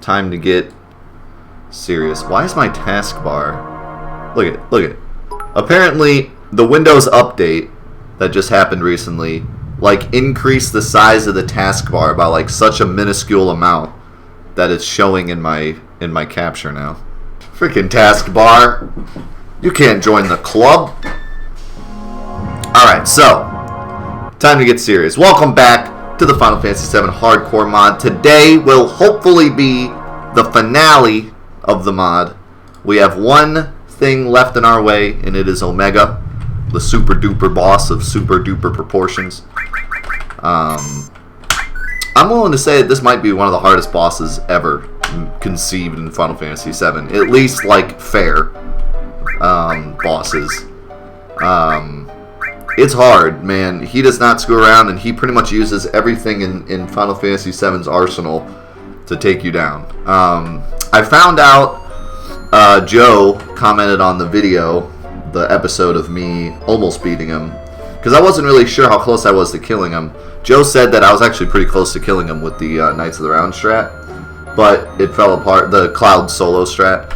Time to get serious. Why is my taskbar? Look at it. Apparently, the Windows update that just happened recently, like, increased the size of the taskbar by like such a minuscule amount that it's showing in my capture now. Freaking taskbar! You can't join the club. All right, so time to get serious. Welcome back to the Final Fantasy VII Hardcore mod. Today will hopefully be the finale of the mod. We have one thing left in our way, and it is Omega, the super duper boss of super duper proportions. I'm willing to say that this might be one of the hardest bosses ever conceived in Final Fantasy VII. At least, like, fair bosses. It's hard, man. He does not screw around, and he pretty much uses everything in Final Fantasy VII's arsenal to take you down. I found out Joe commented on the video, the episode of me almost beating him, because I wasn't really sure how close I was to killing him. Joe said that I was actually pretty close to killing him with the Knights of the Round strat, but it fell apart, the Cloud solo strat,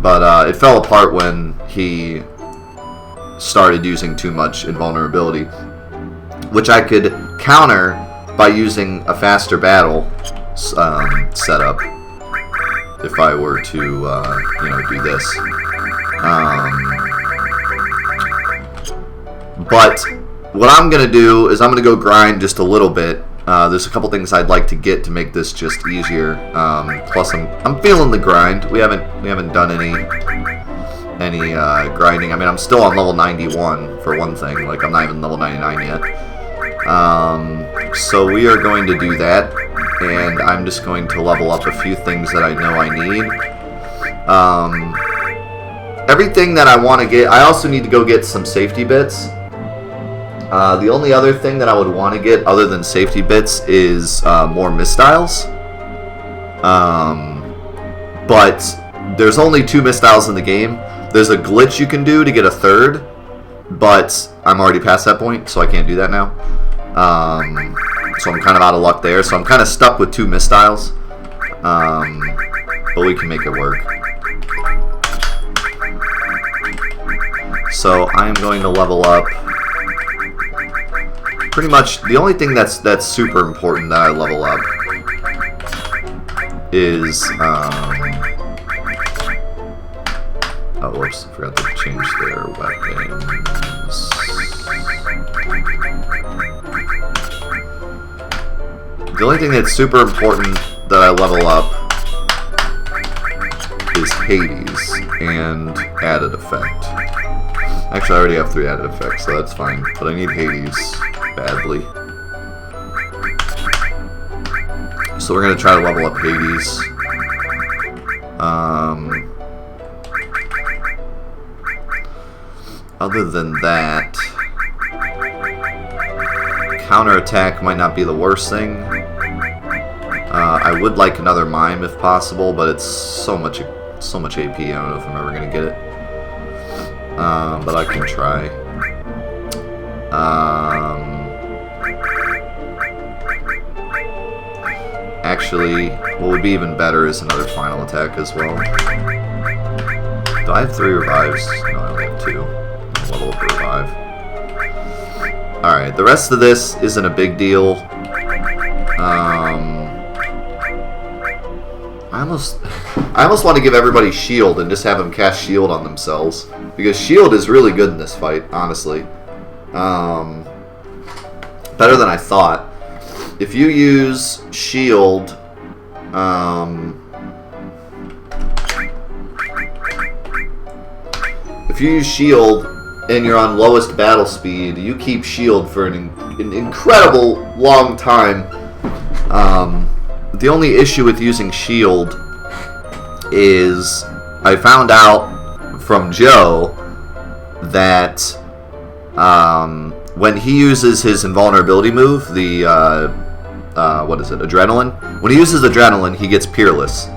but it fell apart when he started using too much invulnerability, which I could counter by using a faster battle setup if I were to, do this. But what I'm going to do is I'm going to go grind just a little bit. There's a couple things I'd like to get to make this just easier. Plus, I'm feeling the grind. We haven't done any grinding. I mean, I'm still on level 91 for one thing. Like, I'm not even level 99 yet. So we are going to do that, and I'm just going to level up a few things that I know I need. Everything that I want to get, I also need to go get some safety bits. The only other thing that I would want to get other than safety bits is more mistiles. But there's only 2 mistiles in the game. There's a glitch you can do to get a third, but I'm already past that point, so I can't do that now. So I'm kind of out of luck there. So I'm kind of stuck with 2 mistiles. But we can make it work. So I'm going to level up. Pretty much the only thing that's super important that I level up is oh, whoops, forgot to change their weapons. The only thing that's super important that I level up is Hades and added effect. Actually, I already have 3 added effects, so that's fine. But I need Hades badly. So we're going to try to level up Hades. Other than that, counterattack might not be the worst thing. I would like another mime if possible, but it's so much AP. I don't know if I'm ever going to get it. But I can try. Actually, what would be even better is another final attack as well. Do I have 3 revives? No, I only have 2. I'll level up a revive. Alright, the rest of this isn't a big deal. I almost want to give everybody shield and just have them cast shield on themselves, because shield is really good in this fight, honestly. Better than I thought. If you use shield, and you're on lowest battle speed, you keep shield for an incredible long time. The only issue with using shield is I found out from Joe that when he uses his invulnerability move, the Adrenaline. When he uses Adrenaline, he gets Peerless.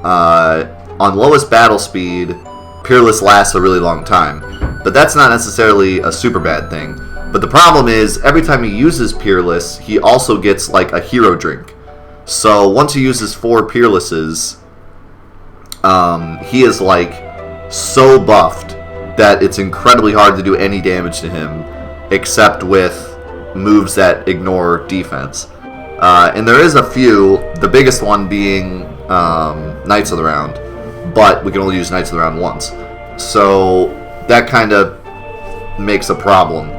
On lowest battle speed, Peerless lasts a really long time, but that's not necessarily a super bad thing. But the problem is, every time he uses Peerless, he also gets like a hero drink. So once he uses 4 Peerlesses, he is like so buffed that it's incredibly hard to do any damage to him except with moves that ignore defense. And there is a few, the biggest one being Knights of the Round, but we can only use Knights of the Round once. So that kind of makes a problem.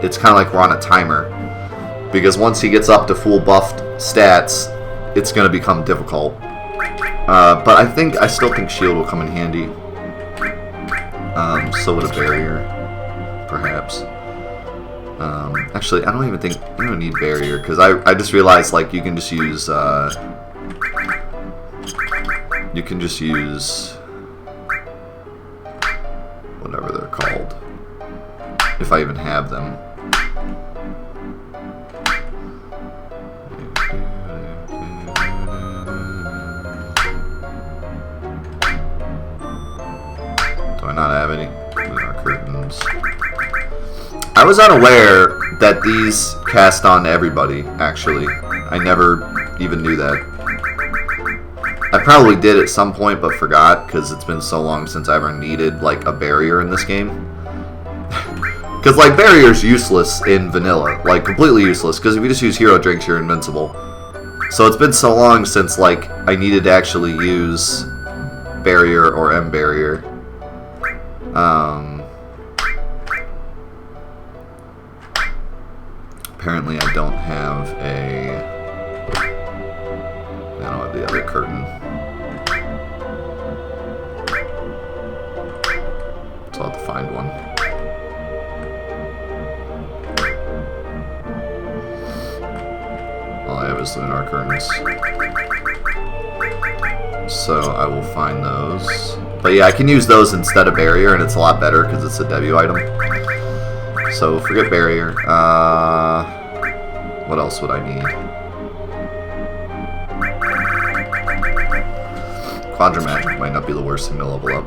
It's kind of like we're on a timer, because once he gets up to full buffed stats, it's going to become difficult. But I still think shield will come in handy. So would a barrier, perhaps. Actually, I don't even think you don't need barrier, because I just realized like you can just use whatever they're called, if I even have them. Do I not have any? Lunar curtains. I was unaware that these cast on everybody, actually. I never even knew that. I probably did at some point, but forgot, because it's been so long since I ever needed, like, a barrier in this game. Because, like, barrier's useless in vanilla. Like, completely useless, because if you just use hero drinks, you're invincible. So it's been so long since, like, I needed to actually use barrier or M-barrier. Apparently I don't have the other curtain. So I'll have to find one. All I have is lunar curtains. So I will find those. But yeah, I can use those instead of barrier, and it's a lot better because it's a debut item. So forget barrier. What else would I need? Quadra Magic might not be the worst thing to level up.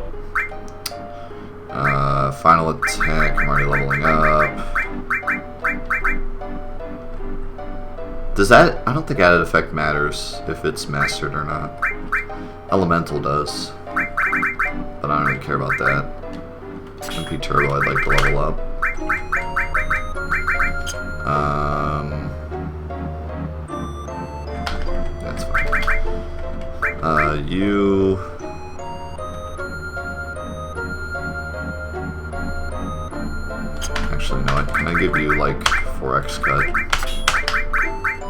Final attack, I'm already leveling up. Does that... I don't think added effect matters if it's mastered or not. Elemental does. But I don't really care about that. MP Turbo I'd like to level up. That's fine. You... Actually, no, can I give you, like, 4x cut?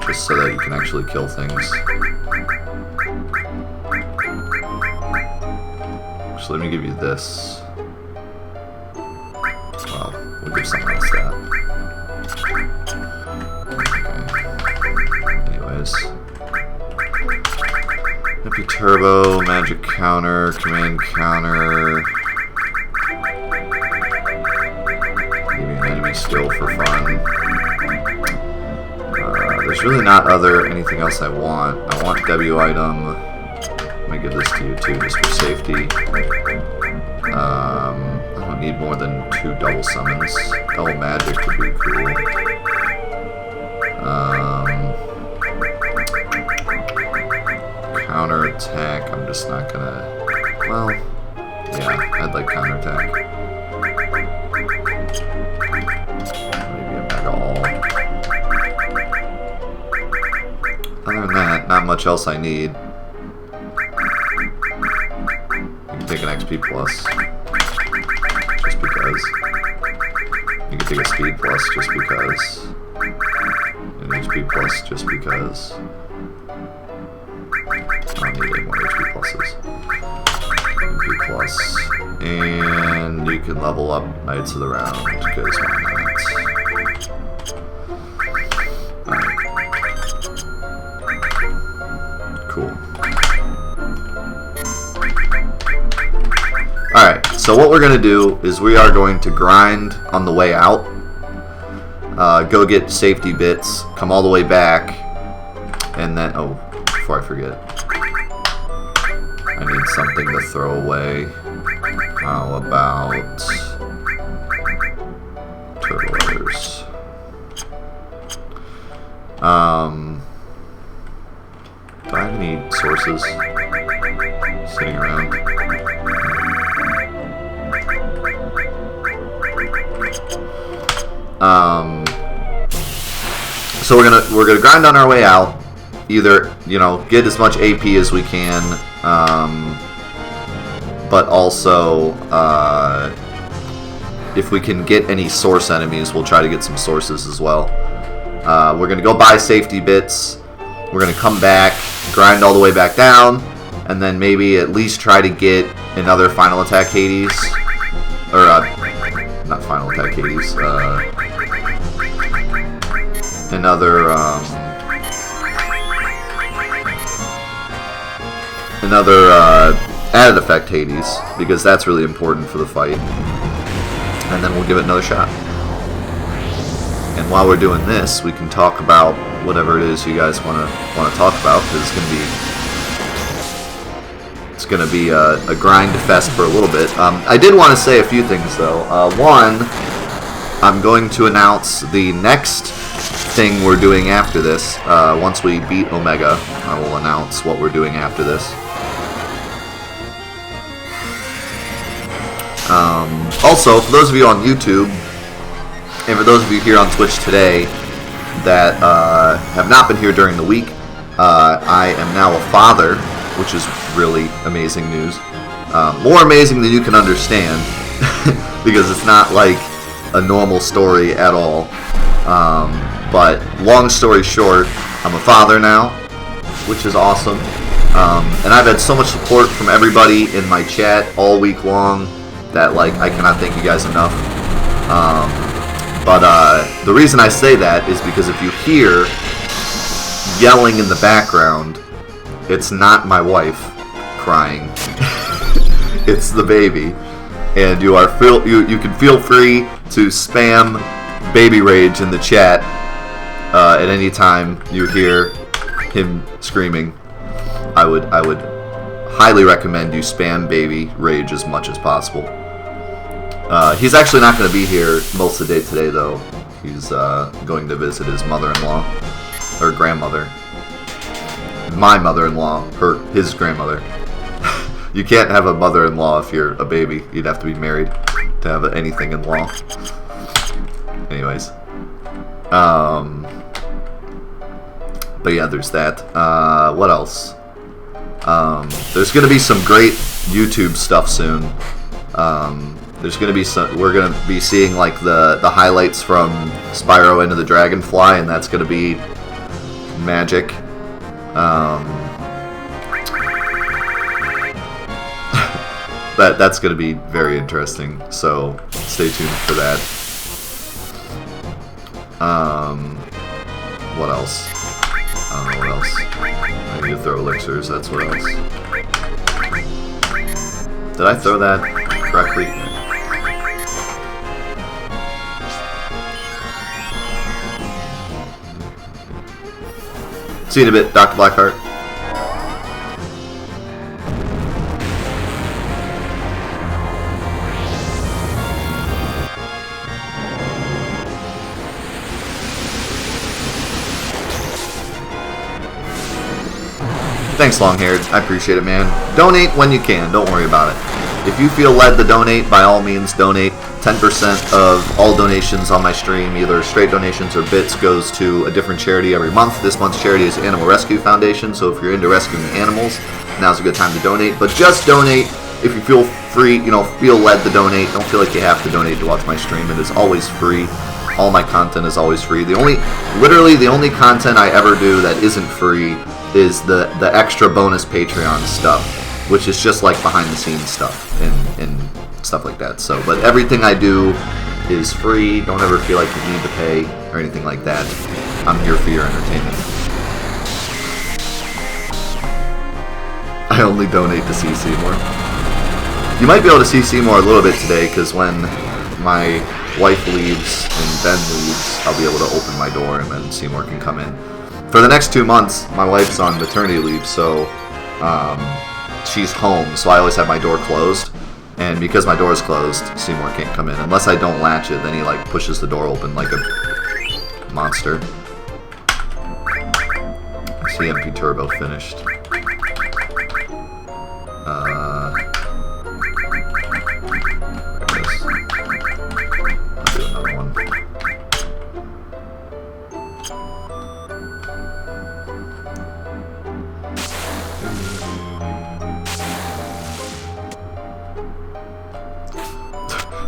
Just so that you can actually kill things. Actually, let me give you this. Well, we'll give someone else that. Okay. Anyways. MP Turbo, Magic Counter, Command Counter. Give you an enemy skill for fun. There's really not anything else I want. I want W item. Let me give this to you too, just for safety. I don't need more than 2 double summons. Double magic would be cool. Counter attack, I'm just not gonna... Well, yeah, I'd like counter attack. Maybe a Mega All. Other than that, not much else I need. You can take an XP plus, just because. You can take a speed plus, just because. An HP plus, just because. I don't need any more HP pluses. MP plus. And you can level up Knights of the Round, because why not? Alright. Cool. Alright, so what we're going to do is we are going to grind on the way out. Go get safety bits, come all the way back, and then... Oh, before I forget. I need something to throw away. How about... Turtle Letters. Do I have any sources? sitting around. So we're gonna grind on our way out. Either, you know, get as much AP as we can, but also if we can get any source enemies, we'll try to get some sources as well. We're gonna go buy safety bits. We're gonna come back, grind all the way back down, and then maybe at least try to get another Final Attack Hades, or not Final Attack Hades, another added effect Hades, because that's really important for the fight. And then we'll give it another shot. And while we're doing this, we can talk about whatever it is you guys want to talk about, because it's gonna be a grind fest for a little bit. I did want to say a few things though. One, I'm going to announce the next thing we're doing after this. Once we beat Omega, I will announce what we're doing after this. Also, for those of you on YouTube, and for those of you here on Twitch today that have not been here during the week, I am now a father, which is really amazing news. More amazing than you can understand, because it's not like a normal story at all. But long story short, I'm a father now, which is awesome. And I've had so much support from everybody in my chat all week long that, like, I cannot thank you guys enough. But the reason I say that is because if you hear yelling in the background, it's not my wife crying. It's the baby. And you can feel free to spam baby rage in the chat at any time you hear him screaming. I would highly recommend you spam baby rage as much as possible. He's actually not going to be here most of the day today, though. He's going to visit his mother-in-law, or grandmother. My mother-in-law, his grandmother. You can't have a mother-in-law if you're a baby. You'd have to be married to have anything in law. Anyways. But yeah, there's that. What else? There's going to be some great YouTube stuff soon. There's going to be some. We're going to be seeing like the highlights from Spyro Into the Dragonfly, and that's going to be magic. That's going to be very interesting. So stay tuned for that. What else? I don't know what else. I need to throw elixirs. That's what else. Did I throw that correctly? See you in a bit, Dr. Blackheart. Thanks, Longhaired. I appreciate it, man. Donate when you can. Don't worry about it. If you feel led to donate, by all means, donate. 10% of all donations on my stream, either straight donations or bits, goes to a different charity every month. This month's charity is Animal Rescue Foundation, so if you're into rescuing animals, now's a good time to donate. But just donate if you feel free, feel led to donate. Don't feel like you have to donate to watch my stream. It is always free. All my content is always free. Literally the only content I ever do that isn't free is the extra bonus Patreon stuff, which is just like behind the scenes stuff and stuff like that. So, but everything I do is free. Don't ever feel like you need to pay or anything like that. I'm here for your entertainment. I only donate to see Seymour. You might be able to see Seymour a little bit today, because when my wife leaves and Ben leaves, I'll be able to open my door and then Seymour can come in. For the next 2 months, my wife's on maternity leave, so she's home, so I always have my door closed. And because my door is closed, Seymour can't come in. Unless I don't latch it, then he like pushes the door open like a monster. CMP Turbo finished.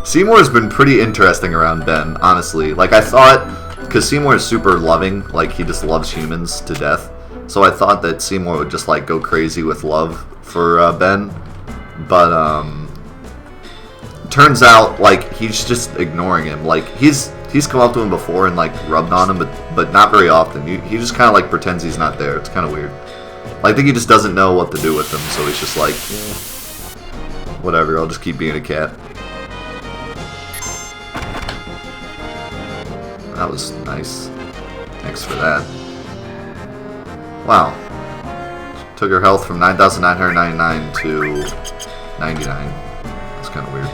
Seymour's been pretty interesting around Ben, honestly. Like, I thought, because Seymour is super loving, like, he just loves humans to death. So I thought that Seymour would just, like, go crazy with love for Ben. But, turns out, like, he's just ignoring him. Like, he's come up to him before and, like, rubbed on him, but not very often. He just kind of, like, pretends he's not there. It's kind of weird. I think he just doesn't know what to do with him, so he's just like, whatever, I'll just keep being a cat. That was nice. Thanks for that. Wow. Took her health from 9,999 to 99. That's kind of weird.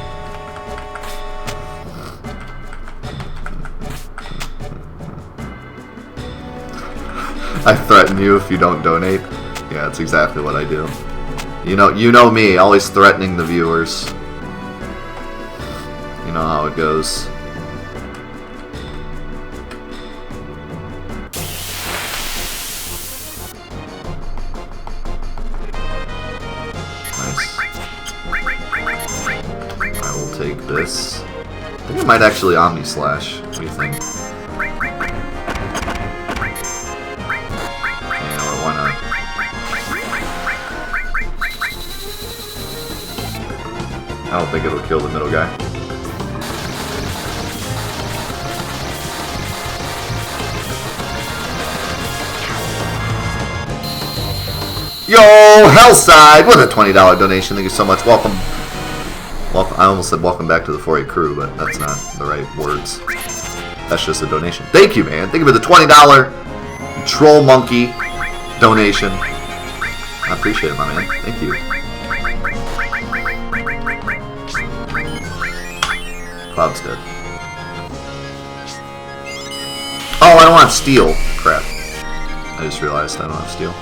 I threaten you if you don't donate. Yeah, that's exactly what I do. You know me, always threatening the viewers. You know how it goes. Nice. I will take this. I think I might actually Omni Slash. What do you think? I don't think it'll kill the middle guy. Yo, Hellside with a $20 donation. Thank you so much. Welcome. I almost said welcome back to the 4A crew, but that's not the right words. That's just a donation. Thank you, man. Thank you for the $20 Troll Monkey donation. I appreciate it, my man. Thank you. Cloud's dead. Oh, I don't want steel. Crap. I just realized I don't have steel.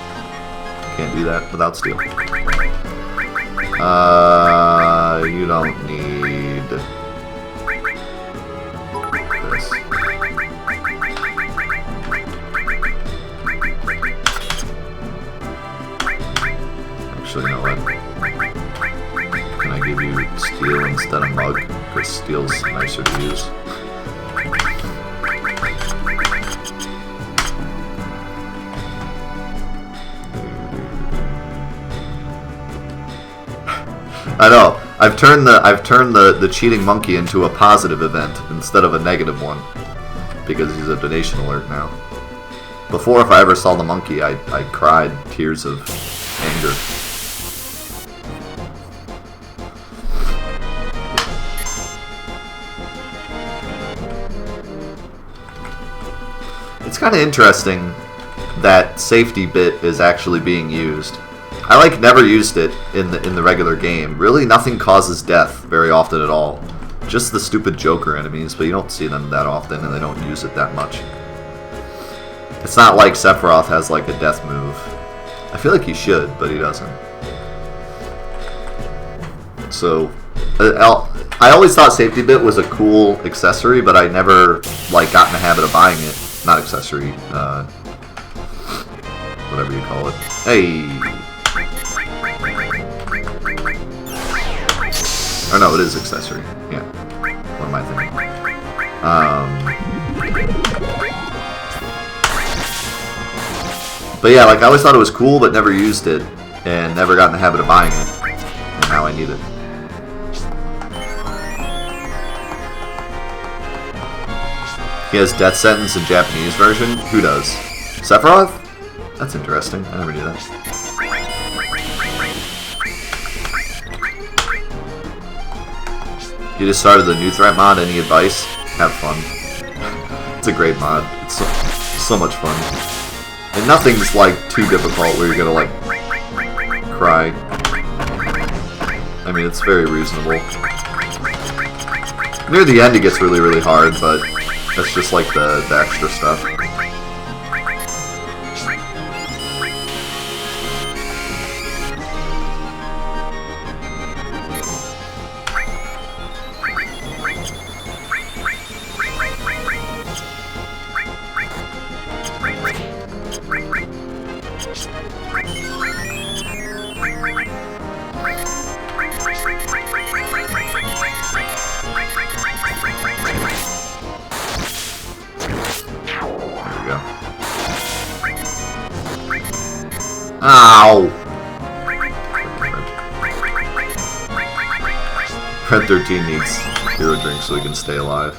Can't do that without steel. You don't need this. Actually, you know what? Can I give you steel instead of mug? Because steel's nicer to use. I know. I've turned the cheating monkey into a positive event instead of a negative one because he's a donation alert now. Before, if I ever saw the monkey, I cried tears of anger. It's kind of interesting that safety bit is actually being used. I never used it in the regular game. Really, nothing causes death very often at all. Just the stupid Joker enemies, but you don't see them that often, and they don't use it that much. It's not like Sephiroth has like a death move. I feel like he should, but he doesn't. So, I always thought safety bit was a cool accessory, but I never like got in the habit of buying it. Not accessory, whatever you call it. Hey. Oh no, it is accessory. Yeah. What am I thinking? But yeah, like I always thought it was cool, but never used it, and never got in the habit of buying it. And now I need it. He has death sentence in Japanese version. Who does? Sephiroth? That's interesting. I never knew that. You just started the new threat mod. Any advice? Have fun. It's a great mod. It's so much fun. And nothing's like too difficult where you're gonna like cry. I mean, it's very reasonable. Near the end it gets really, really hard, but that's just like the extra stuff. Red 13 needs hero drink so he can stay alive.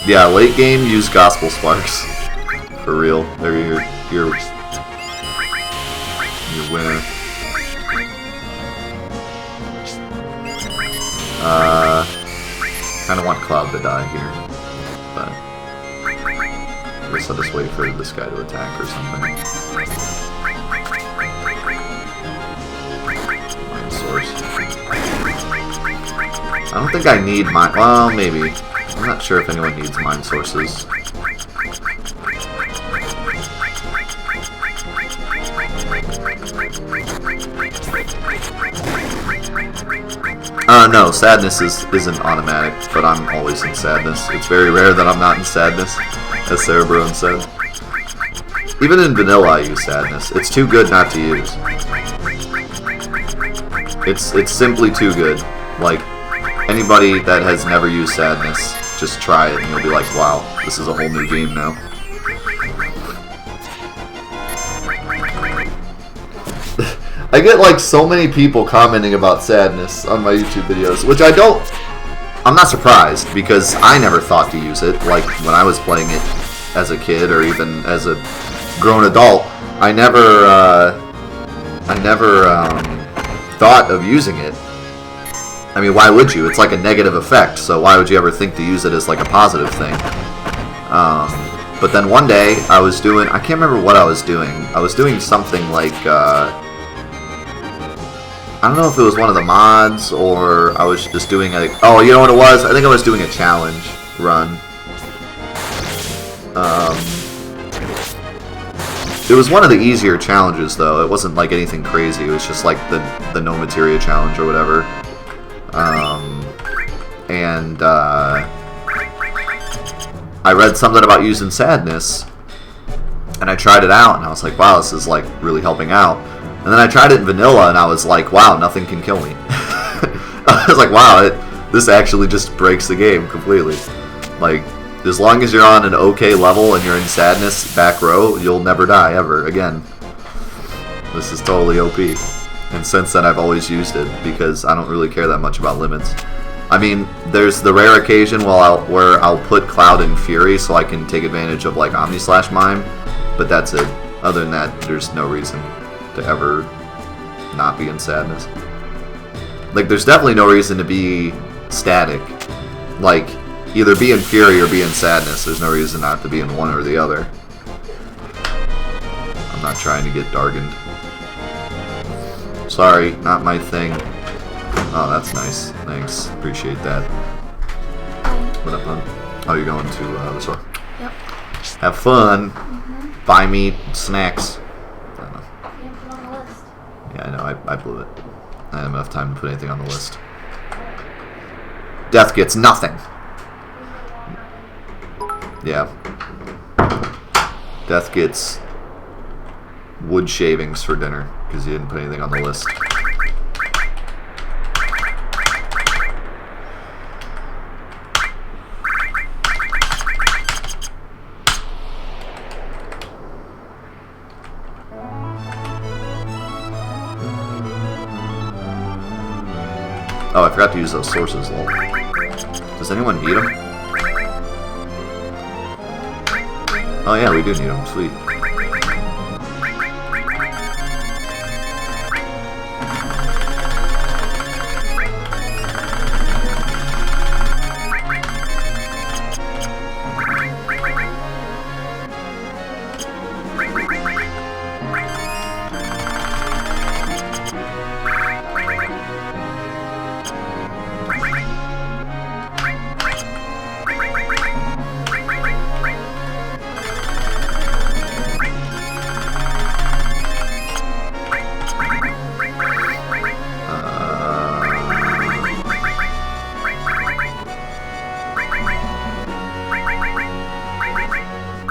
Yeah, late game, use Gospel Sparks. For real. They're your winner. Kinda want Cloud to die here. But I guess I'll just wait for this guy to attack or something. Mind Source. I don't think I need Mind... Well, maybe. I'm not sure if anyone needs Mind Sources. No, Sadness isn't automatic, but I'm always in Sadness. It's very rare that I'm not in Sadness, as Cerebron said. Even in Vanilla I use Sadness. It's too good not to use. It's simply too good. Like, anybody that has never used Sadness, just try it and you'll be like, wow, this is a whole new game now. I get like so many people commenting about Sadness on my YouTube videos, which I'm not surprised because I never thought to use it. Like when I was playing it as a kid or even as a grown adult, I never thought of using it. I mean, why would you? It's like a negative effect, so why would you ever think to use it as like a positive thing? But then one day I can't remember what I was doing. I was doing something like, I don't know if it was one of the mods or I was just doing like, oh, you know what it was? I think I was doing a challenge run. It was one of the easier challenges though. It wasn't like anything crazy. It was just like the no materia challenge or whatever. I read something about using Sadness and I tried it out and I was like, wow, this is like really helping out. And then I tried it in Vanilla, and I was like, wow, nothing can kill me. I was like, wow, this actually just breaks the game completely. Like, as long as you're on an okay level and you're in Sadness back row, you'll never die ever again. This is totally OP. And since then, I've always used it, because I don't really care that much about limits. I mean, there's the rare occasion where I'll put Cloud in Fury so I can take advantage of, like, Omni/Mime, but that's it. Other than that, there's no reason to ever not be in Sadness. Like, there's definitely no reason to be static. Like, either be in Fury or be in Sadness. There's no reason not to be in one or the other. I'm not trying to get Darganed. Sorry, not my thing. Oh, that's nice. Thanks. Appreciate that. What up, hon? Oh, you're going to the store? Yep. Have fun. Mm-hmm. Buy me snacks. Yeah, I know, I blew it. I didn't have enough time to put anything on the list. Death gets nothing. Yeah. Death gets wood shavings for dinner, because he didn't put anything on the list. Oh, I forgot to use those sources, lol. Does anyone need them? Oh yeah, we do need them. Sweet.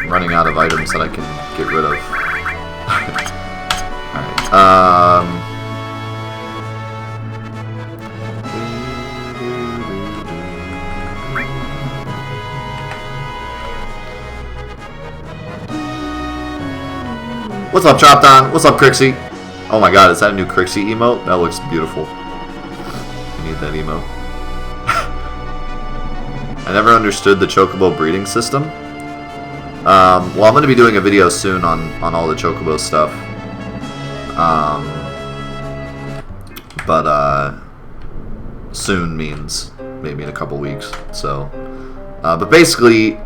Running out of items that I can get rid of. Alright, What's up, Chopdown? What's up, Crixie? Oh my god, is that a new Crixie emote? That looks beautiful. I need that emote. I never understood the Chocobo breeding system. Well, I'm going to be doing a video soon on all the Chocobo stuff. But soon means maybe in a couple weeks. So, but basically,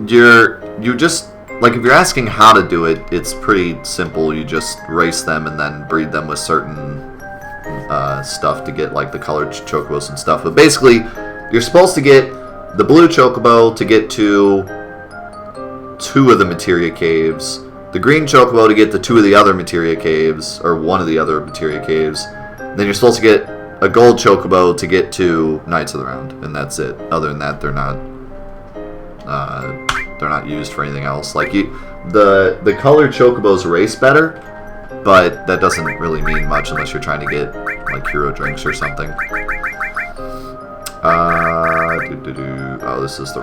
you just, like, if you're asking how to do it, it's pretty simple. You just race them and then breed them with certain stuff to get, like, the colored Chocobos and stuff. But basically, you're supposed to get the blue Chocobo to get to 2 of the Materia Caves, the green Chocobo to get to 2 of the other Materia Caves, or 1 of the other Materia Caves. Then you're supposed to get a gold Chocobo to get to Knights of the Round, and that's it. Other than that, they're not used for anything else. Like, the colored Chocobos race better, but that doesn't really mean much unless you're trying to get, like, hero drinks or something. Oh, this is the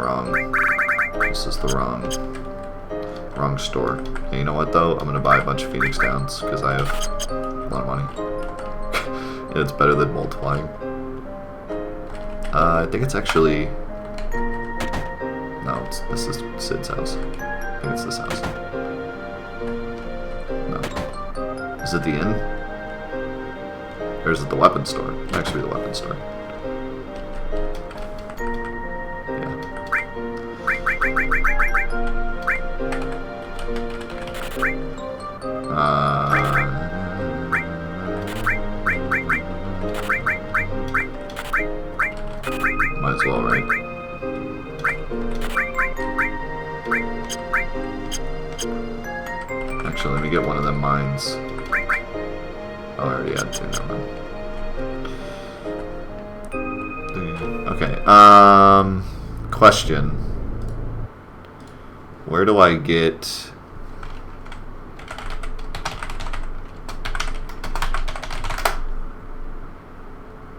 wrong store. And you know what, though? I'm gonna buy a bunch of Phoenix Downs because I have a lot of money. And it's better than multiplying. I think it's actually... No, this is Sid's house. I think it's this house. No. Is it the inn? Or is it the weapon store? It might actually be the weapon store. Might as well, right? Actually, let me get one of them mines. Oh, I already had 2, never mind. Okay, question. Where do I get...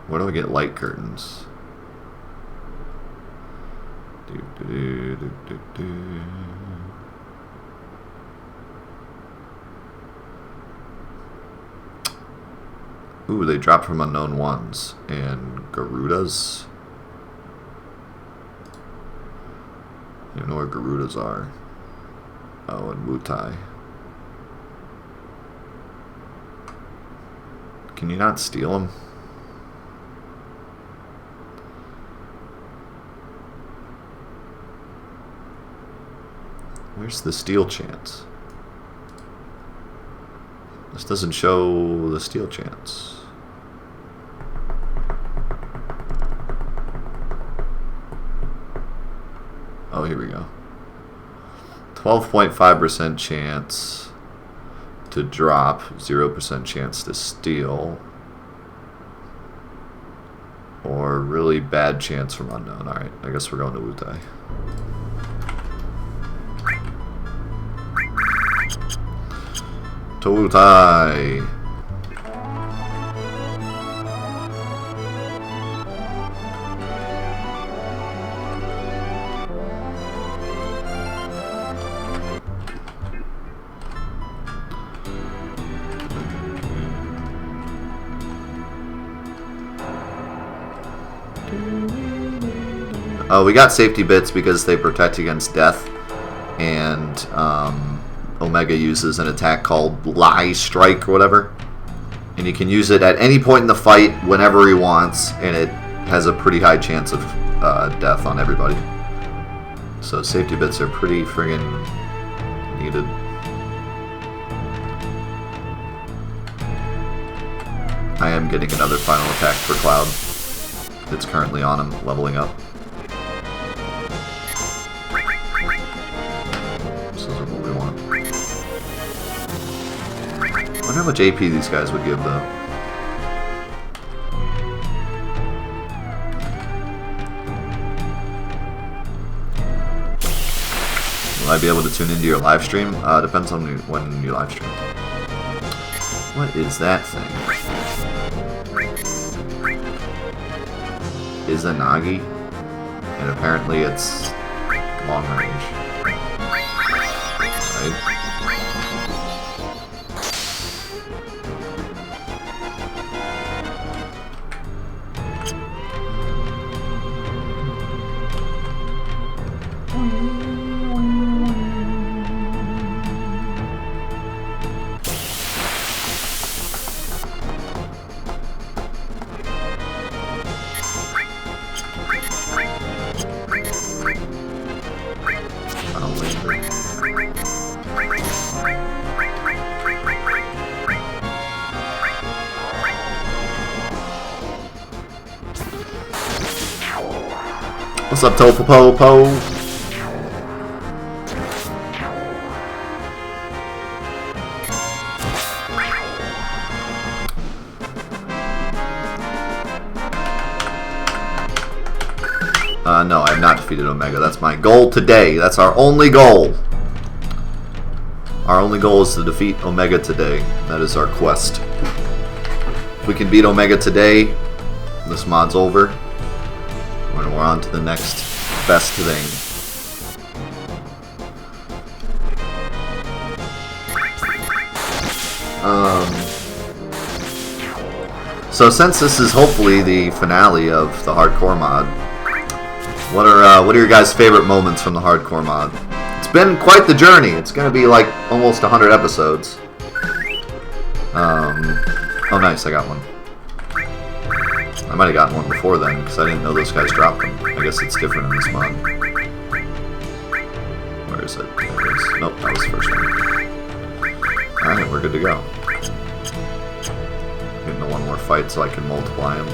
Where do I get light curtains? Ooh, they drop from unknown ones. And Garudas? I don't know where Garudas are. Oh, and Wutai. Can you not steal them? Where's the steal chance? This doesn't show the steal chance. Oh, here we go. 12.5% chance to drop, 0% chance to steal, or really bad chance from unknown. Alright, I guess we're going to Wutai. To Wutai. We got safety bits because they protect against death, and Omega uses an attack called Lie Strike or whatever, and you can use it at any point in the fight whenever he wants, and it has a pretty high chance of death on everybody. So safety bits are pretty friggin' needed. I am getting another final attack for Cloud. It's currently on him, leveling up. I wonder how much AP these guys would give, though. Will I be able to tune into your live stream? Depends on when you live stream. What is that thing? Izanagi? And apparently it's long range. Right? What's up, Topopo? No, I have not defeated Omega. That's my goal today. That's our only goal. Our only goal is to defeat Omega today. That is our quest. If we can beat Omega today, this mod's over. We're on to the next best thing. So since this is hopefully the finale of the hardcore mod, what are your guys' favorite moments from the hardcore mod? It's been quite the journey. It's gonna be like almost 100 episodes. Oh nice, I got one. I might have gotten one before then, because I didn't know those guys dropped them. I guess it's different in this mod. Where is it? There it is. Nope, that was the first one. Alright, we're good to go. Get into one more fight so I can multiply them.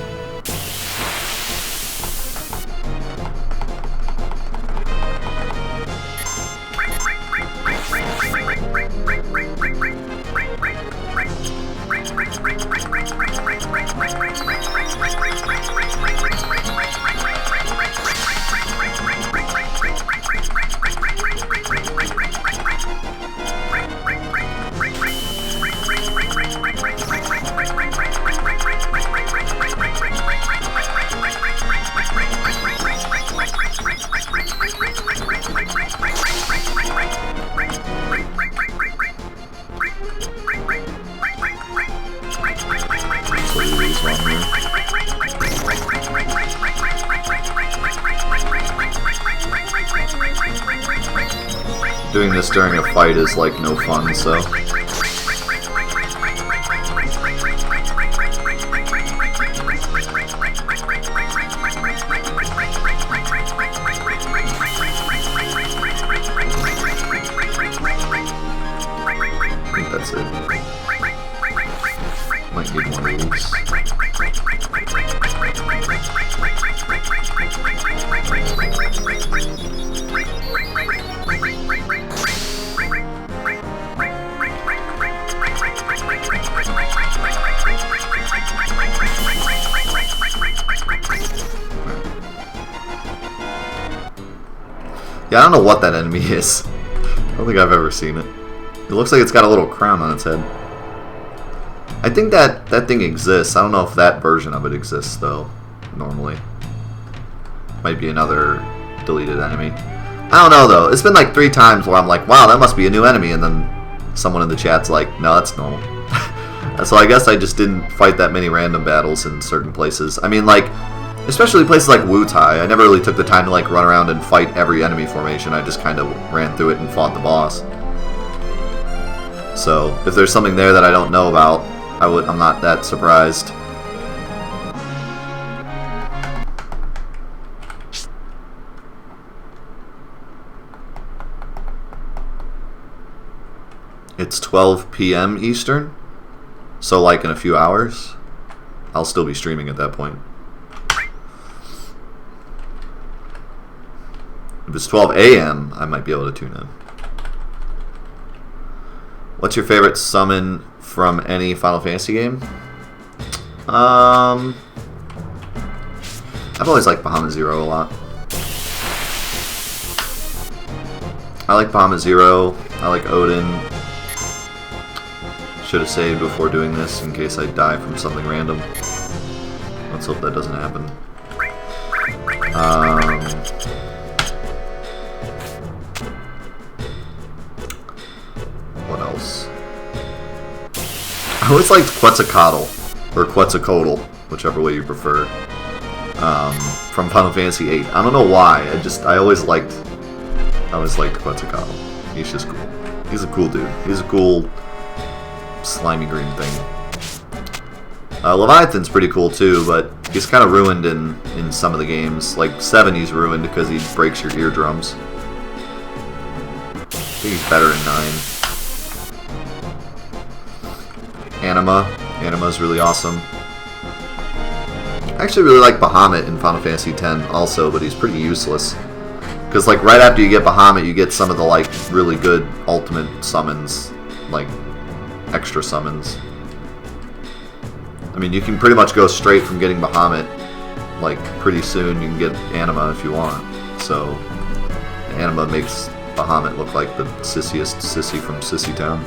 Doing this during a fight is like no fun, so. I think that's it. Might need one of these. Yeah, I don't know what that enemy is. I don't think I've ever seen it. It looks like it's got a little crown on its head. I think that thing exists. I don't know if that version of it exists, though, normally. Might be another deleted enemy. I don't know, though. It's been like 3 times where I'm like, wow, that must be a new enemy, and then someone in the chat's like, no, that's normal. So I guess I just didn't fight that many random battles in certain places. I mean, like, especially places like Wutai, I never really took the time to like run around and fight every enemy formation. I just kind of ran through it and fought the boss. So if there's something there that I don't know about, I'm not that surprised. It's 12 p.m. Eastern, so like in a few hours. I'll still be streaming at that point. If it's 12 a.m., I might be able to tune in. What's your favorite summon from any Final Fantasy game? I've always liked Bahamut Zero a lot. I like Bahamut Zero. I like Odin. Should have saved before doing this in case I die from something random. Let's hope that doesn't happen. What else? I always liked Quetzalcoatl, or Quetzalcoatl, whichever way you prefer, from Final Fantasy VIII. I don't know why. I always liked I always liked Quetzalcoatl. He's just cool. He's a cool dude. He's a cool slimy green thing. Leviathan's pretty cool too, but he's kind of ruined in some of the games. Like 7, he's ruined because he breaks your eardrums. I think he's better in 9. Anima's really awesome. I actually really like Bahamut in Final Fantasy X also, but he's pretty useless. Because like right after you get Bahamut, you get some of the like really good ultimate summons, like extra summons. I mean, you can pretty much go straight from getting Bahamut. Like pretty soon, you can get Anima if you want. So Anima makes Bahamut look like the sissiest sissy from Sissy Town.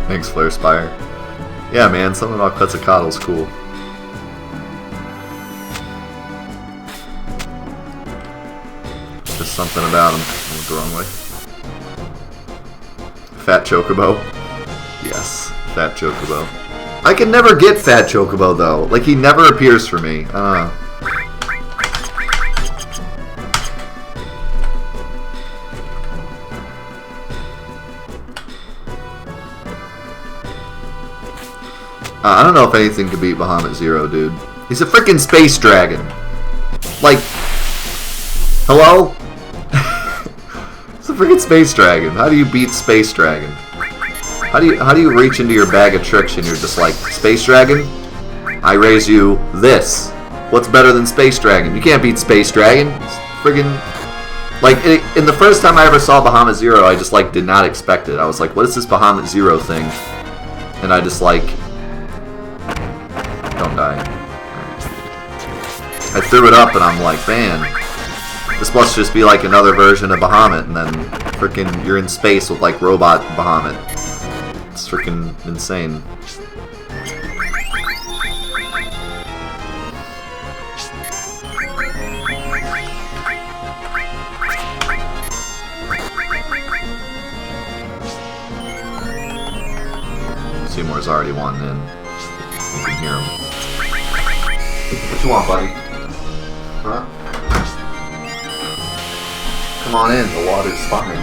Thanks, Flare Spire. Yeah, man, something about Quetzalcoatl's cool. Just something about him. I went the wrong way. Fat Chocobo. Yes, Fat Chocobo. I can never get Fat Chocobo, though. Like, he never appears for me. I don't know. I don't know if anything could beat Bahamut Zero, dude. He's a freaking space dragon. Like, hello? It's a freaking space dragon. How do you beat Space Dragon? How do you reach into your bag of tricks and you're just like, Space Dragon? I raise you this. What's better than Space Dragon? You can't beat Space Dragon. It's friggin' like in the first time I ever saw Bahamut Zero, I just like did not expect it. I was like, what is this Bahamut Zero thing? And I just like. Don't die. I threw it up and I'm like, man, this must just be like another version of Bahamut, and then freaking you're in space with like robot Bahamut. It's freaking insane. Seymour's already wanting in. You can hear him. What you want, buddy? Huh? Come on in, the water's fine.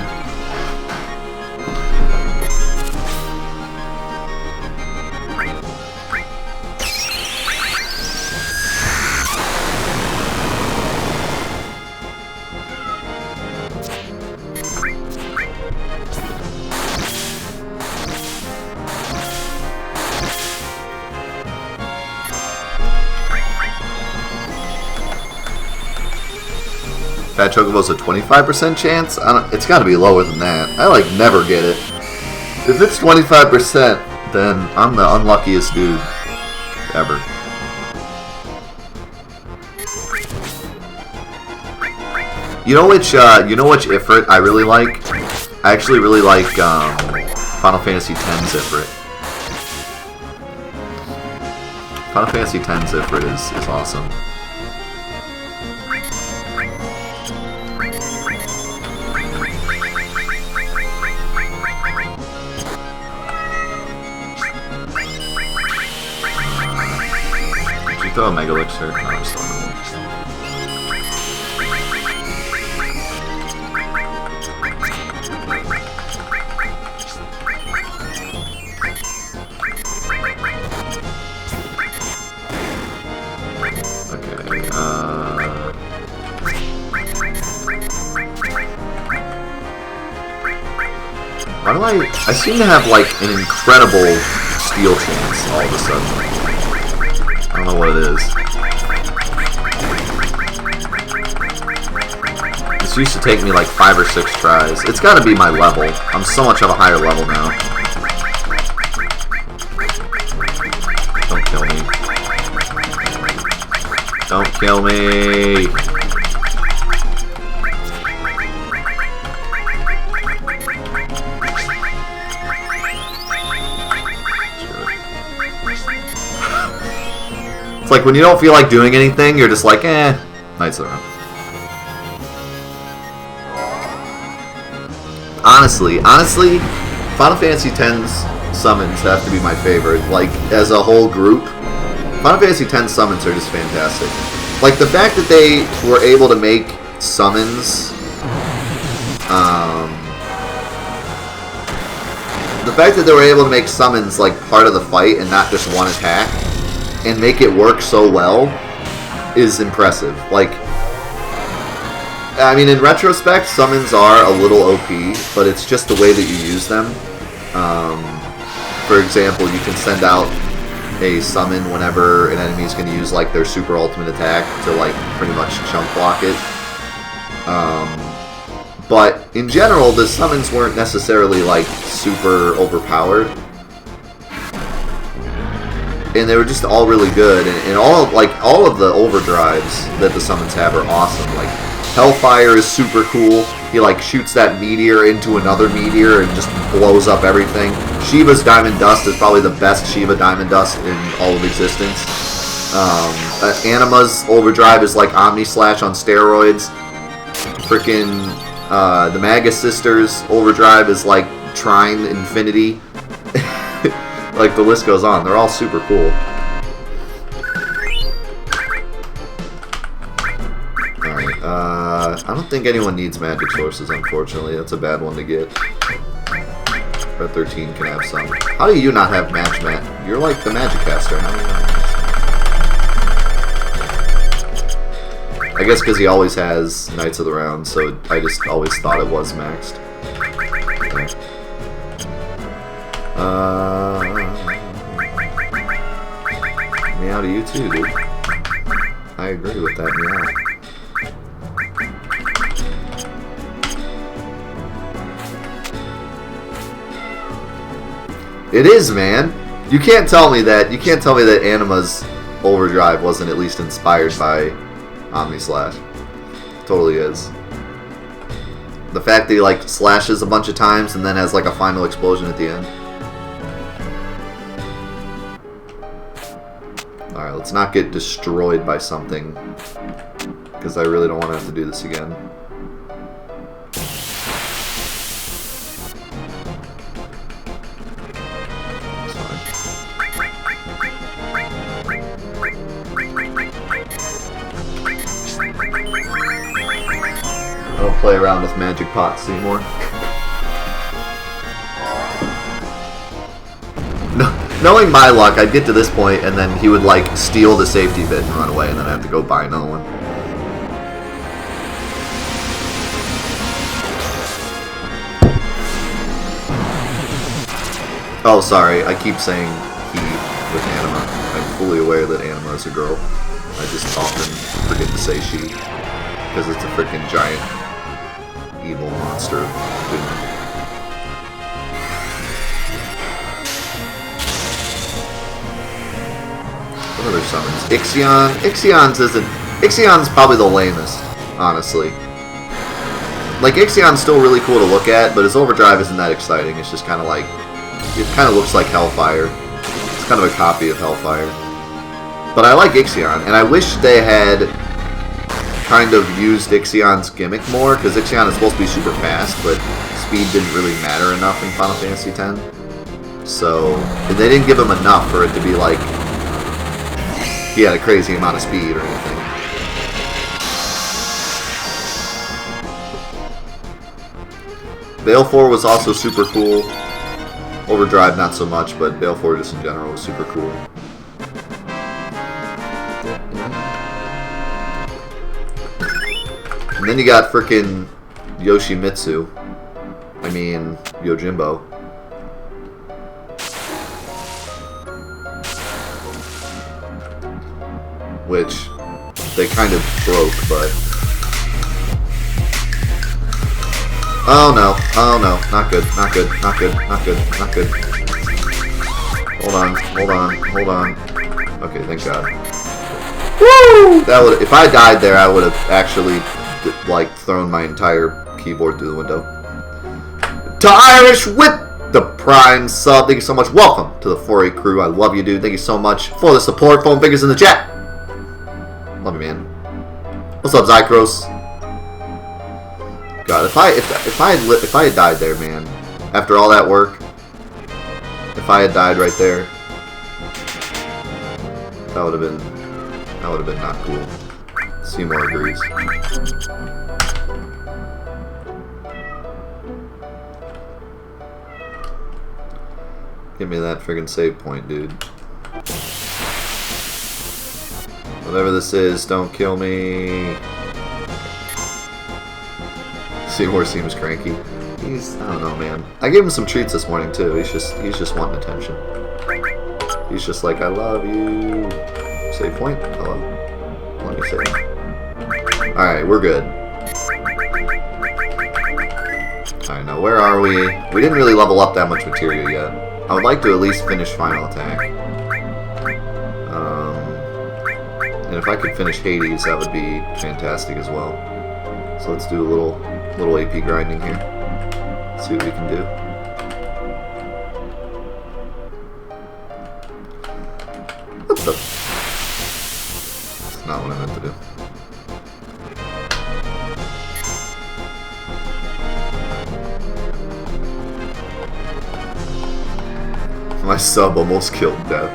Fat Chocobo's a 25% chance? It's got to be lower than that. I like never get it. If it's 25%, then I'm the unluckiest dude ever. You know which Ifrit I really like? I actually really like Final Fantasy X Ifrit. Final Fantasy X Ifrit is awesome. Throw a Mega Elixir. No, I'm still not. Okay, why do I seem to have like an incredible steal chance all of a sudden. I don't know what it is. This used to take me like 5 or 6 tries. It's got to be my level. I'm so much of a higher level now. Don't kill me. Don't kill me. It's like when you don't feel like doing anything, you're just like, eh, Knights of the Round. Honestly, Final Fantasy X's summons have to be my favorite. Like, as a whole group, Final Fantasy X summons are just fantastic. Like, the fact that they were able to make summons... the fact that they were able to make summons, like, part of the fight and not just one attack, and make it work so well, is impressive. Like, I mean, in retrospect, summons are a little OP, but it's just the way that you use them. For example, you can send out a summon whenever an enemy is going to use like their super ultimate attack to like pretty much chunk block it. But in general, the summons weren't necessarily like super overpowered, and they were just all really good. And all of the overdrives that the summons have are awesome. Like Hellfire is super cool. He like shoots that meteor into another meteor and just blows up everything. Shiva's Diamond Dust is probably the best Shiva Diamond Dust in all of existence. Anima's overdrive is like Omni Slash on steroids. Freaking the Magus Sisters overdrive is like Trine Infinity. Like the list goes on. They're all super cool. I don't think anyone needs magic sources, unfortunately. That's a bad one to get. Red 13 can have some. How do you not have Match Mat? You're like the magic caster. How do you not have I guess because he always has Knights of the Round, so I just always thought it was maxed. Okay. Meow to you too, dude. I agree with that meow. It is, man. You can't tell me that. You can't tell me that Anima's overdrive wasn't at least inspired by Omni Slash. Totally is. The fact that he like slashes a bunch of times and then has like a final explosion at the end. All right, let's not get destroyed by something, because I really don't want to have to do this again. Play around with Magic Pot Seymour. No, knowing my luck, I'd get to this point and then he would like steal the safety bit and run away, and then I have to go buy another one. Oh, sorry, I keep saying he with Anima. I'm fully aware that Anima is a girl. I just often forget to say she, because it's a freaking giant evil monster. What other summons? Ixion. Ixion's probably the lamest, honestly. Like, Ixion's still really cool to look at, but his overdrive isn't that exciting. It's just kind of like, it kind of looks like Hellfire. It's kind of a copy of Hellfire. But I like Ixion, and I wish they had kind of used Ixion's gimmick more, because Ixion is supposed to be super fast, but speed didn't really matter enough in Final Fantasy X. So, they didn't give him enough for it to be like he had a crazy amount of speed or anything. Baleful was also super cool. Overdrive not so much, but Baleful just in general was super cool. And then you got frickin' Yoshimitsu. I mean, Yojimbo. Which they kind of broke, but... Oh no, oh no, not good, not good, not good, not good, not good. Hold on, hold on, hold on. Okay, thank God. Woo! That would, if I died there, I would have actually like thrown my entire keyboard through the window. To Irish with the Prime sub, thank you so much. Welcome to the 4-8 crew. I love you, dude. Thank you so much for the support. Foam fingers in the chat. Love you, man. What's up, Zycros? God, if I had died there, man, after all that work, If I had died right there, that would have been not cool. Seymour agrees. Give me that friggin' save point, dude. Whatever this is, don't kill me. Seymour seems cranky. I don't know, man. I gave him some treats this morning too. He's just wanting attention. He's just like, I love you. Save point? Hello? Let me save. Alright, we're good. Alright, now where are we? We didn't really level up that much materia yet. I would like to at least finish final attack. And if I could finish Hades, that would be fantastic as well. So let's do a little AP grinding here. See what we can do. What the? That's not what I meant to do. My sub almost killed Death.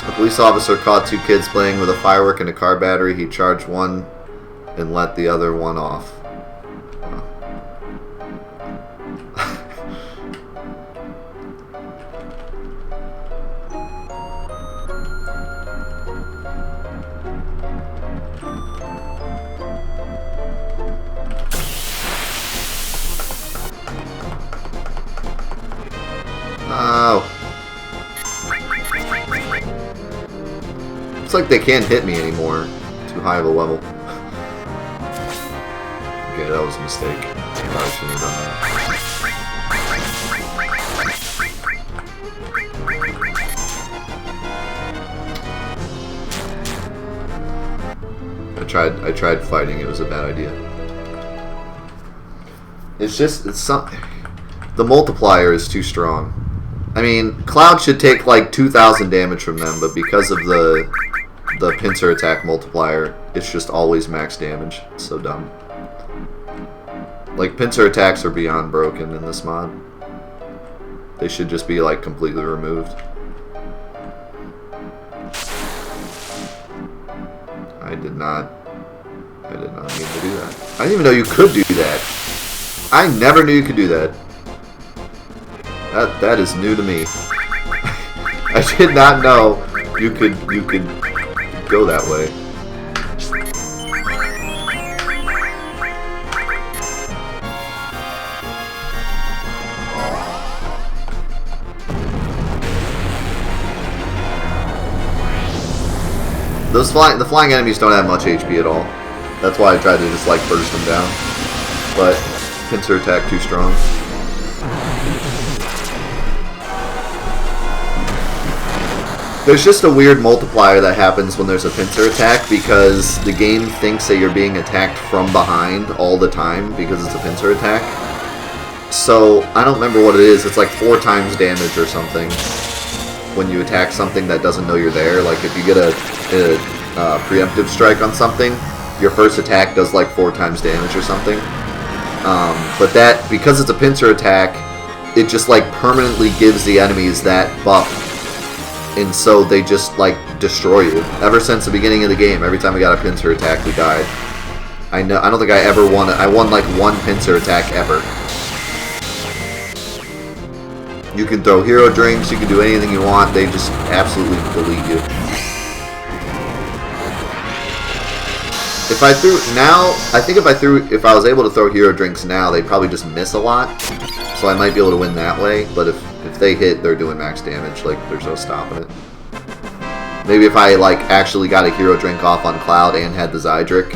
A police officer caught two kids playing with a firework and a car battery. He charged one and let the other one off. Oh. Looks like they can't hit me anymore. Too high of a level. Okay, that was a mistake. Probably shouldn't have done that. I tried fighting. It was a bad idea. It's something. The multiplier is too strong. I mean, Cloud should take like 2,000 damage from them, but because of the pincer attack multiplier, it's just always max damage. It's so dumb. Like, pincer attacks are beyond broken in this mod. They should just be like completely removed. I did not mean to do that. I didn't even know you could do that. I never knew you could do that. That is new to me. I did not know you could go that way. The flying enemies don't have much HP at all. That's why I tried to just like burst them down. But pincer attack too strong. There's just a weird multiplier that happens when there's a pincer attack because the game thinks that you're being attacked from behind all the time because it's a pincer attack. So, I don't remember what it is. It's like 4 times damage or something when you attack something that doesn't know you're there. Like if you get a preemptive strike on something, your first attack does like 4 times damage or something. But that, because it's a pincer attack, it just like permanently gives the enemies that buff. And so they just, like, destroy you. Ever since the beginning of the game, every time we got a pincer attack, we died. I don't think I ever won it. I won, like, 1 pincer attack ever. You can throw hero drinks, you can do anything you want, they just absolutely delete you. If I threw, now, I think if I was able to throw hero drinks now, they'd probably just miss a lot. So I might be able to win that way, but if they hit, they're doing max damage. Like, there's no stopping it. Maybe if I, like, actually got a hero drink off on Cloud and had the Zydric.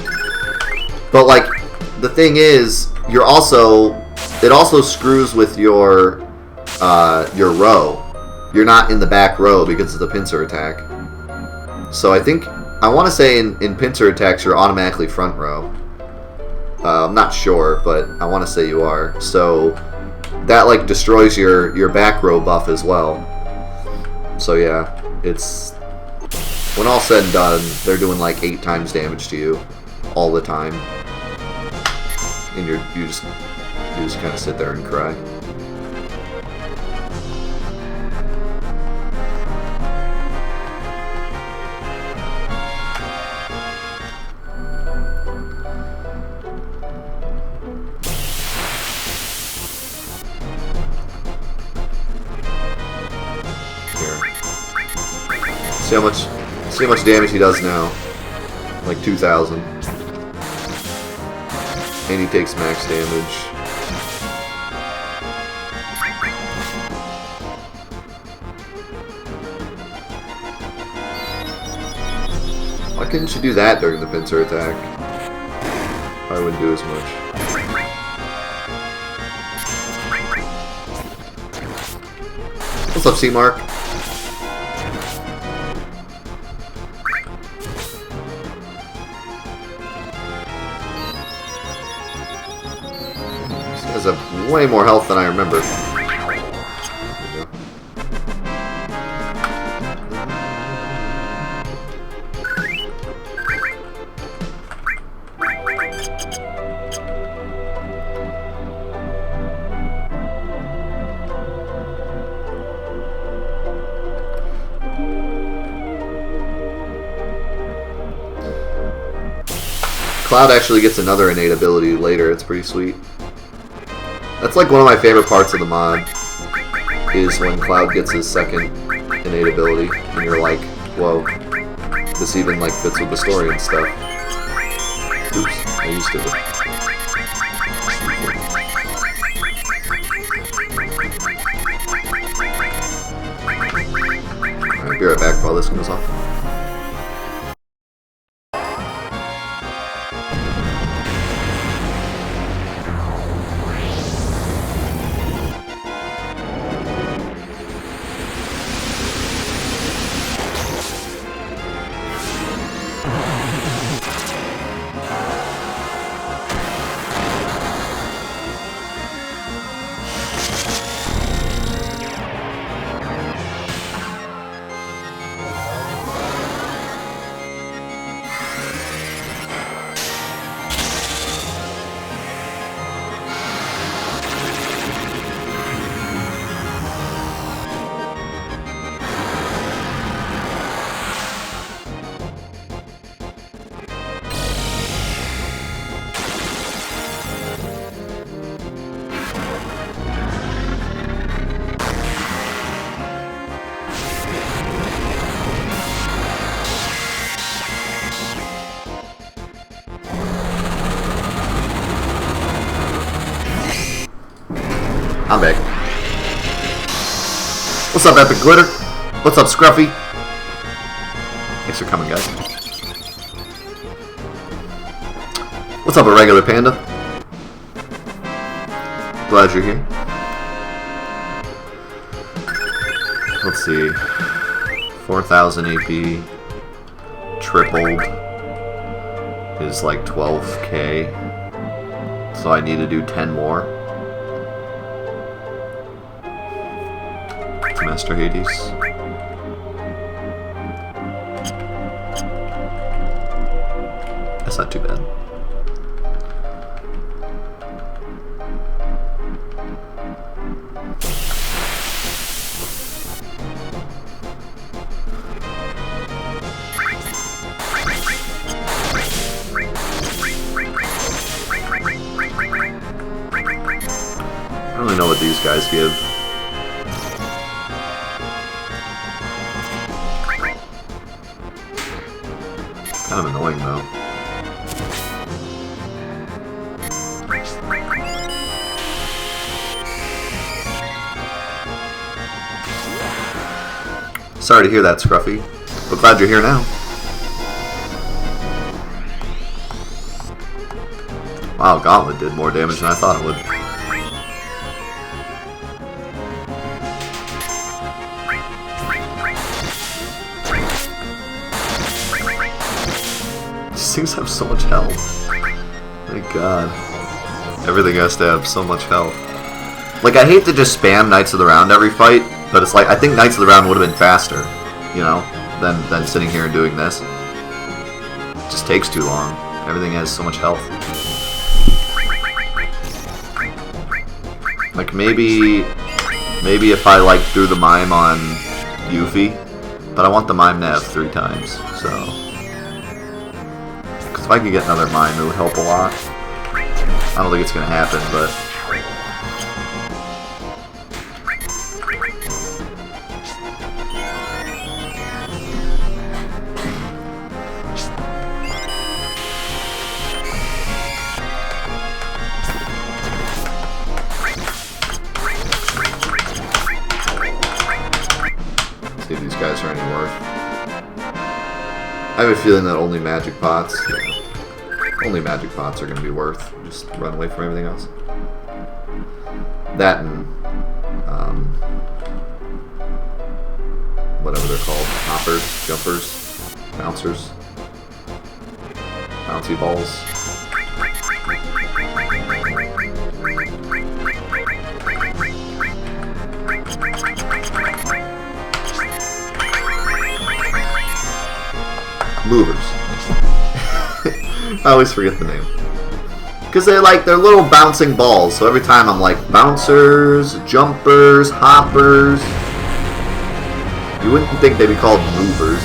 But, like, the thing is, it also screws with your row. You're not in the back row because of the pincer attack. So I want to say in pincer attacks, you're automatically front row. I'm not sure, but I want to say you are. So that like destroys your back row buff as well. So yeah, it's when all said and done, they're doing like 8 times damage to you all the time, and you just kind of sit there and cry. See how much damage he does now. Like 2,000. And he takes max damage. Why couldn't you do that during the pincer attack? Probably wouldn't do as much. What's up, C-Mark? This has way more health than I remember. Cloud actually gets another innate ability later. It's pretty sweet. That's like one of my favorite parts of the mod, is when Cloud gets his second innate ability, and you're like, whoa, this even like fits with the story and stuff. Oops, I used to. Alright, be right back while this goes off. I'm back. What's up, Epic Glitter? What's up, Scruffy? Thanks for coming, guys. What's up, a regular panda? Glad you're here. Let's see. 4,000 AP. Tripled is like 12k. So I need to do 10 more. Master Hades. That's not too bad. I don't really know what these guys give. Kind of annoying though. Sorry to hear that, Scruffy, but glad you're here now. Wow, Gauntlet did more damage than I thought it would. These things have so much health. My god. Everything has to have so much health. Like, I hate to just spam Knights of the Round every fight, but it's like, I think Knights of the Round would have been faster, you know, than sitting here and doing this. It just takes too long. Everything has so much health. Like, maybe if I, like, threw the Mime on Yuffie, but I want the Mime to have 3 times, so... If I could get another mine, it would help a lot. I don't think it's going to happen, but... guys are any worth. I have a feeling that only magic pots, only magic pots are going to be worth. Just run away from everything else. That and whatever they're called, hoppers, jumpers, bouncers, bouncy balls. Movers. I always forget the name. Because they're little bouncing balls, so every time I'm like, bouncers, jumpers, hoppers. You wouldn't think they'd be called movers.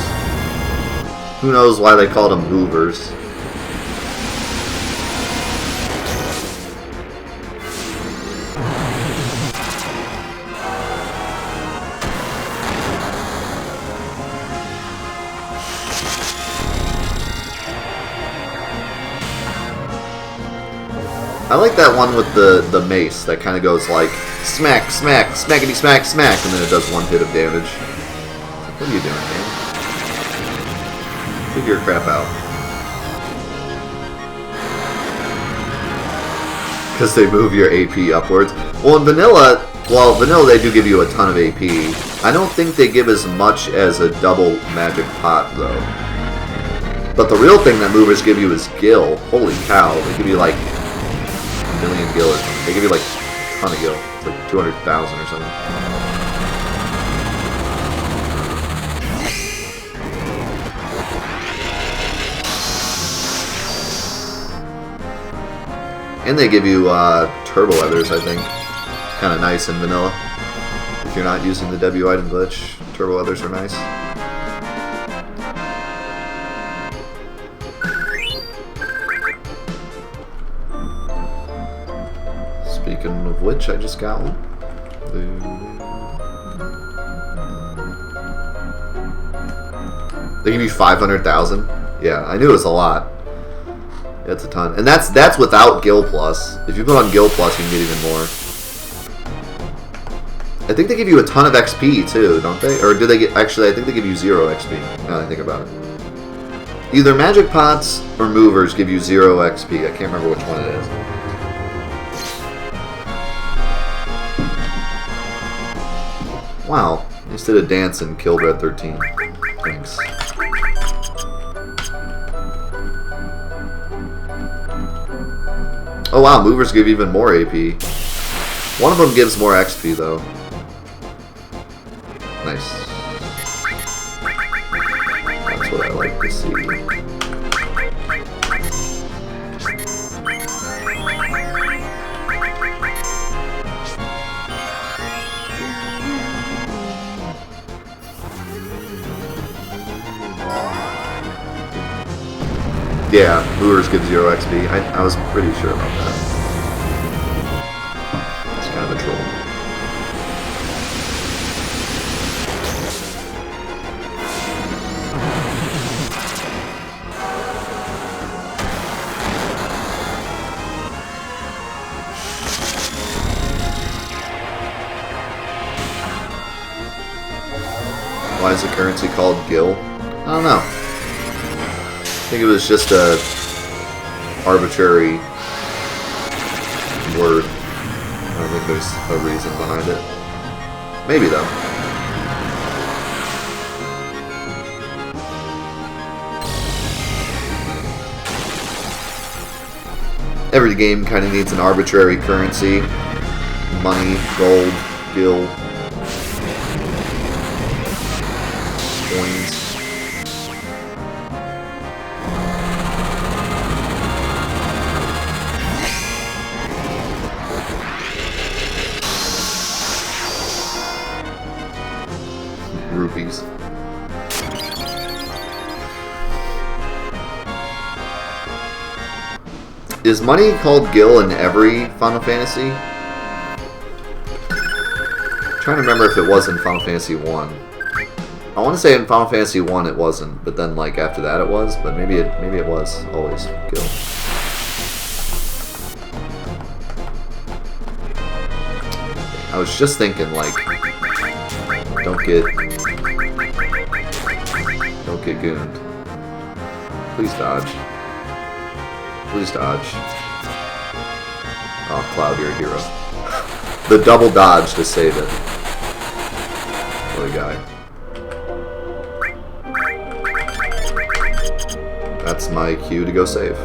Who knows why they called them movers. I like that one with the mace that kind of goes like smack, smack, smackety, smack, smack, and then it does one hit of damage. What are you doing, man? Figure your crap out. Because they move your AP upwards. Well, in vanilla, they do give you a ton of AP. I don't think they give as much as a double magic pot, though. But the real thing that movers give you is gil. Holy cow. They give you like a million gil or something. They give you like a ton of gil. It's like 200,000 or something. And they give you turbo leathers, I think. Kind of nice in vanilla. If you're not using the W item glitch, turbo leathers are nice. Speaking of which, I just got one. They give you 500,000? Yeah, I knew it was a lot. That's a ton. And that's without Gil Plus. If you put on Gil Plus, you can get even more. I think they give you a ton of XP, too, don't they? Or do they get... Actually, I think they give you 0 XP, now that I think about it. Either Magic Pots or Movers give you 0 XP. I can't remember which one it is. Wow. I just did a dance and killed Red 13. Thanks. Oh wow, movers give even more AP. One of them gives more XP though. Nice. That's what I like to see. Yeah, movers give 0 XP. I was pretty sure about that. It's kind of a troll. Why is the currency called Gil? I don't know. I think it was just a arbitrary word. I don't think there's a reason behind it. Maybe though. Every game kind of needs an arbitrary currency. Money, gold, gil, coins. Rupees. Is money called gil in every Final Fantasy? I'm trying to remember if it was in Final Fantasy 1. I want to say in Final Fantasy 1 it wasn't, but then like after that it was, but maybe it was always gil. I was just thinking like, don't get get gooned. Please dodge. Please dodge. Oh, Cloud, you're a hero. The double dodge to save it. What a guy. That's my cue to go save.